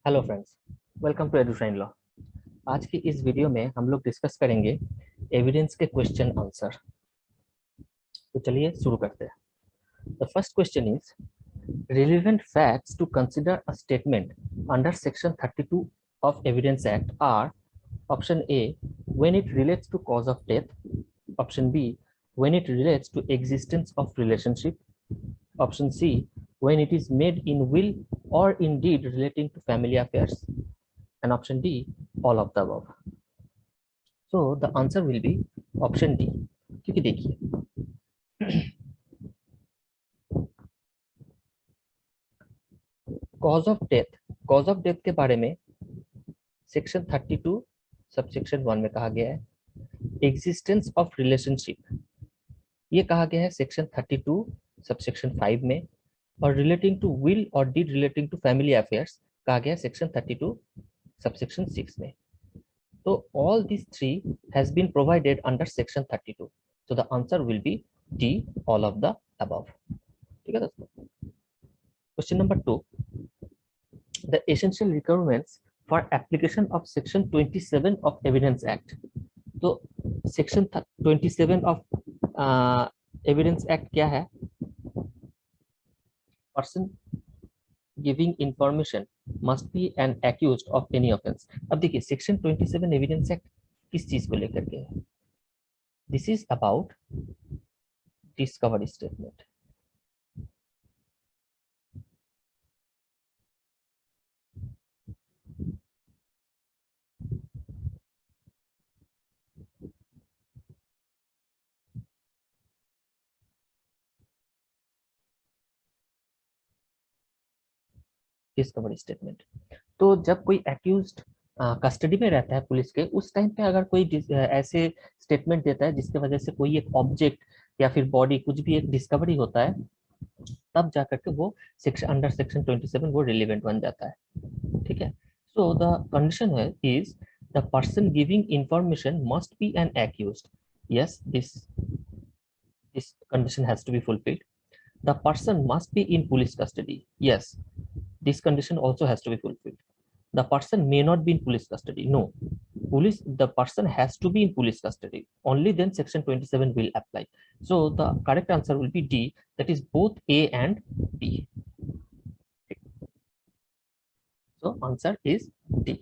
Hello friends, welcome to Edushine Law. आज की इस वीडियो में हम लोग डिस्कस करेंगे एविडेंस के क्वेश्चन आंसर। तो चलिए शुरू करते हैं। The first question is relevant facts to consider a statement under section 32 of evidence act are: option A, when it relates to cause of death; option B, when it relates to existence of relationship; option C, when it is made in will or in deed relating to family affairs; and option D, all of the above. So the answer will be option D. क्योंकि देखिए cause of death के बारे में section 32 subsection 1 में कहा गया है। Existence of relationship ये कहा गया है सेक्शन 32 सबसेक्शन 5 में, और रिलेटिंग टू विल और deed relating to family affairs कहा गया है सेक्शन 32 सबसेक्शन 6 में। तो all these three has been provided under section 32. So the answer will be D, all of the above. ठीक है दोस्तों। Question number 2, the essential requirements for application of section 27 of Evidence Act. तो section 27 of Evidence Act क्या है? Person giving information must be an accused of any offense. अब देखिए section 27 Evidence Act किस चीज को लेकर के है? This is about discovery statement. Discovery statement. तो जब कोई एक्यूज्ड कस्टडी में रहता है पुलिस के, उस टाइम पे अगर कोई ऐसे स्टेटमेंट देता है जिसके वजह से कोई एक ऑब्जेक्ट या फिर बॉडी कुछ भी एक डिस्कवरी होता है, तब जाकर के वो सेक्शन अंडर सेक्शन 27 वो रिलेवेंट बन जाता है। ठीक है। सो द कंडीशन है is the person giving information must be an accused. Yes, this condition has to be fulfilled. The person must be in police custody. Yes, this condition also has to be fulfilled. The person may not be in police custody. No, the person has to be in police custody. Only then section 27 will apply. So the correct answer will be D, that is both A and B. So answer is D.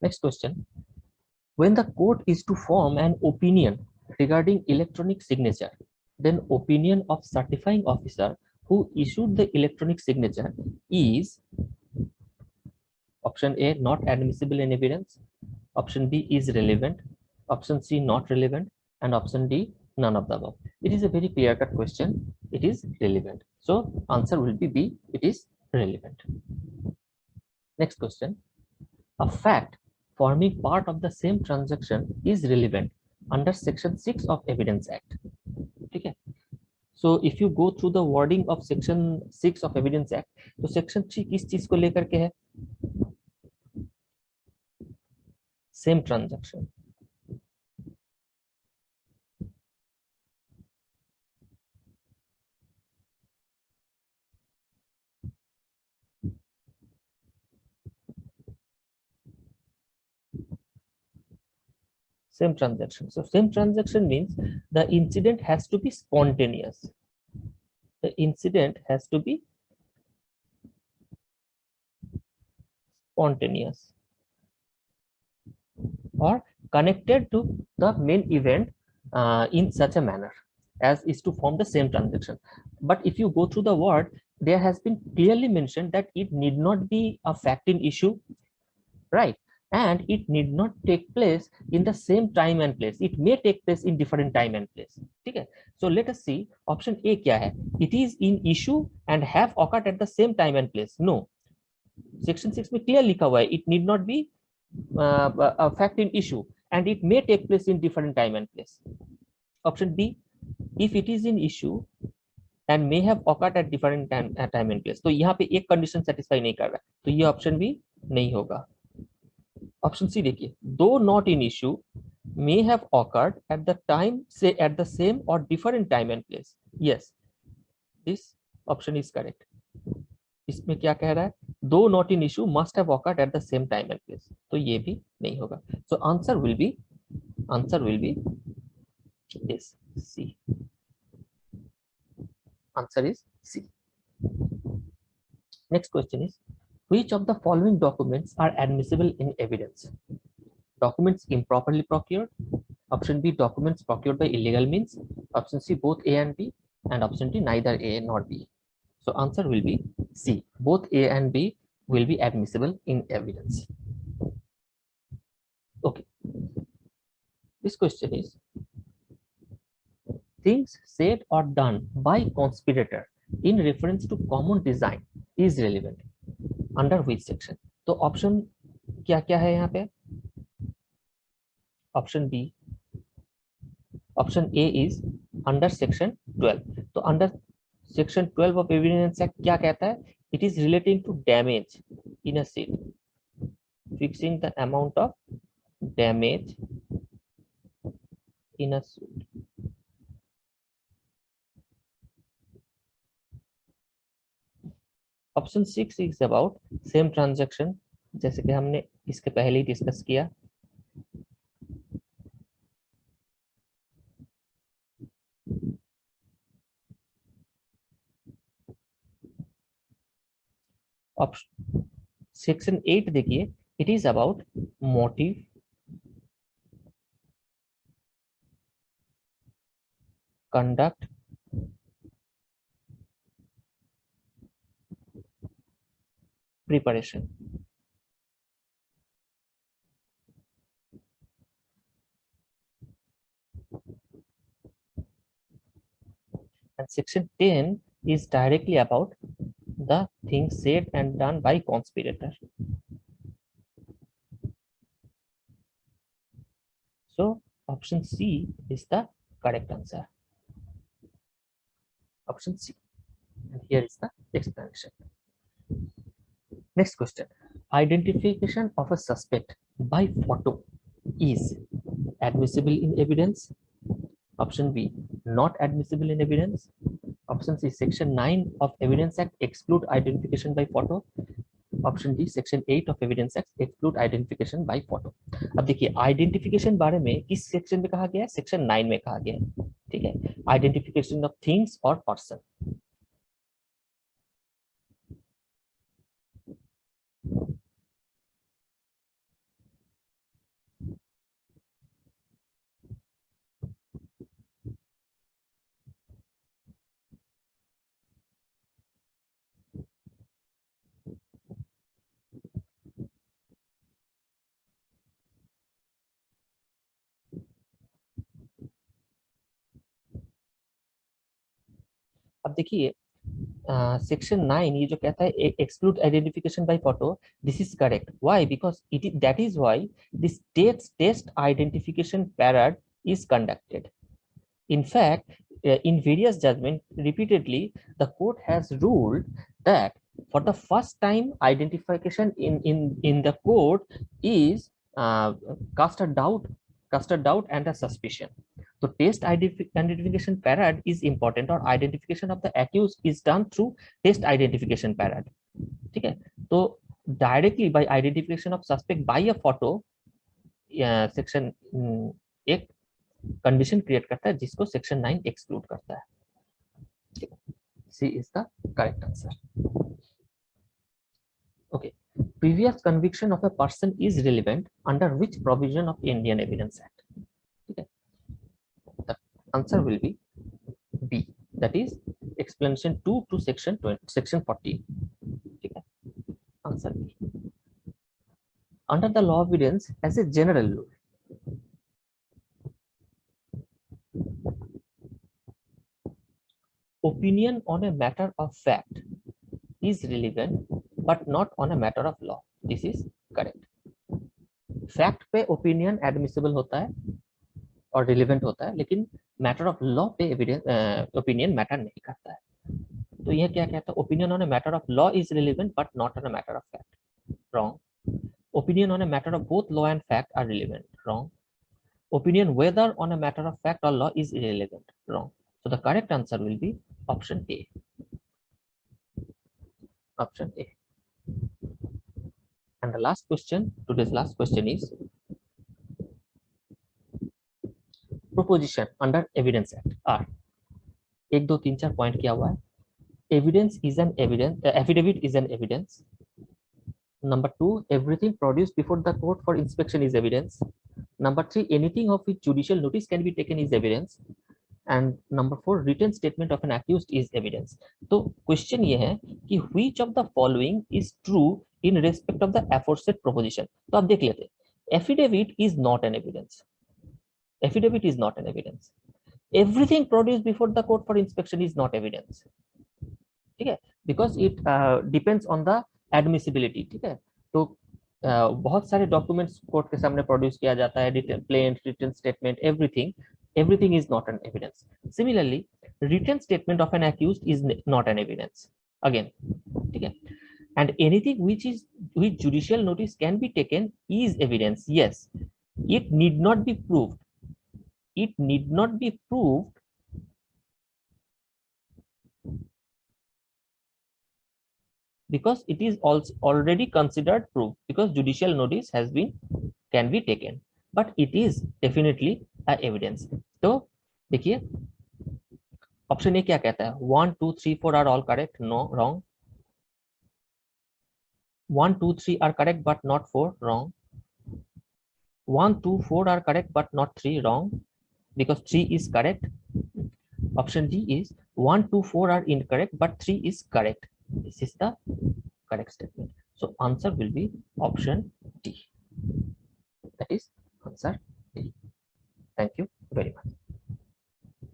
Next question. When the court is to form an opinion regarding electronic signature, then opinion of certifying officer who issued the electronic signature is: option A, not admissible in evidence; option B is relevant; option C, not relevant; and option D, none of the above. It is a very clear-cut question. It is relevant. So answer will be B. It is relevant. Next question. A fact forming part of the same transaction is relevant under section 6 of Evidence Act. ठीक है। So if you go through the wording of section 6 of Evidence Act, तो section 3 किस चीज को लेकर के है? Same transaction. Same transaction. So same transaction means the incident has to be spontaneous. The incident has to be spontaneous or connected to the main event in such a manner as is to form the same transaction. But if you go through the word, there has been clearly mentioned that it need not be a fact in issue, right? And it need not take place in the same time and place. It may take place in different time and place. Okay. So let us see option A क्या है? It is in issue and have occurred at the same time and place. No. Section 6 में clear लिखा हुआ है. It need not be a fact in issue and it may take place in different time and place. Option B, if it is in issue and may have occurred at different time and place. तो यहाँ पे एक condition satisfy नहीं कर रहा है, तो ये option भी नहीं होगा. ऑप्शन सी देखिए, दो not in issue may have occurred at the time, say at the same or different time and place. Yes, this option is correct. इसमें क्या कह रहा है, दो not in issue must have occurred at the same time and place, तो ये भी नहीं होगा। So answer will be this C, answer is C. Next question is, which of the following documents are admissible in evidence? Documents improperly procured. Option B, documents procured by illegal means. Option C, both A and B. And option D, neither A nor B. So answer will be C. Both A and B will be admissible in evidence. Okay. This question is, things said or done by conspirator in reference to common design is relevant under which section? तो option क्या क्या है यहाँ पे? Option B, option A is under section 12। तो under section 12 of evidence act क्या कहता है? It is relating to damage in a suit, fixing the amount of damage in a suit. Option 6 is about same transaction, जैसे कि हमने इसके पहले ही डिस्कस किया। ऑप्शन सेक्शन 8 देखिए, it is about motive, conduct, preparation. And section 10 is directly about the things said and done by conspirator. So option C is the correct answer. Option C. And here is the explanation. Next question. Identification of a suspect by photo is admissible in evidence. Option B, not admissible in evidence. Option C, section 9 of Evidence Act exclude identification by photo. Option D, section 8 of evidence act exclude identification by photo. अब देखिए identification बारे में किस section में कहा गया है? Section 9 में कहा गया है, ठीक है। आइडेंटिफिकेशन ऑफ थिंग्स और पर्सन। अब देखिए सेक्शन 9 ये जो कहता है exclude identification by photo, this is correct. Why? Because it is, that is why this test identification parade is conducted. In fact, in various judgments, repeatedly, the court has ruled that for the first time, identification in the court is cast a doubt and a suspicion. So, test identification parad is important, or identification of the accused is done through test identification parad. ठीक है? तो directly by identification of suspect by a photo, section एक condition create करता है जिसको section 9 exclude करता है। C is the correct answer. Okay, previous conviction of a person is relevant under which provision of Indian Evidence Act? ठीक है, the answer will be B, that is explanation 2 to section 14। ठीक है, answer B. Under the law of evidence as a general rule, opinion on a matter of fact is relevant but not on a matter of law. This is correct. Fact पे opinion admissible होता है और relevant होता है, लेकिन matter of law पे evidence opinion matter नहीं करता है। तो यह क्या कहता है? Opinion on a matter of law is relevant but not on a matter of fact. Wrong. Opinion on a matter of both law and fact are relevant. Wrong. Opinion whether on a matter of fact or law is irrelevant. Wrong. So the correct answer will be option A. option A. And the last question, today's last question is proposition under Evidence Act are 1 2 3 4 point किया हुआ है. Evidence is an evidence, affidavit is an evidence. Number 2, everything produced before the court for inspection is evidence. Number 3, anything of which judicial notice can be taken is evidence. And number 4, written statement of an accused is evidence. तो question ये है कि which of the following is true in respect of the aforesaid proposition. तो आप देख लेते हैं. Affidavit is not an evidence. Affidavit is not an evidence. Everything produced before the court for inspection is not evidence. ठीक है, because it depends on the admissibility. ठीक है, तो बहुत सारे डॉक्यूमेंट्स कोर्ट के सामने प्रोड्यूस किया जाता है, plain written statement, everything is not an evidence. Similarly, written statement of an accused is not an evidence again. ठीक है, and anything which judicial notice can be taken is evidence. Yes, it need not be proved. It need not be proved because it is also already considered proof, because judicial notice can be taken, but it is definitely a evidence. तो देखिए option A क्या कहता है, 1 2 3 4 are all correct, no wrong. 1 2 3 are correct but not 4, wrong. 1 2 4 are correct but not 3, wrong, because 3 is correct. Option D is 1 2 4 are incorrect but 3 is correct. This is the correct statement. So answer will be option D. That is answer D. Thank you.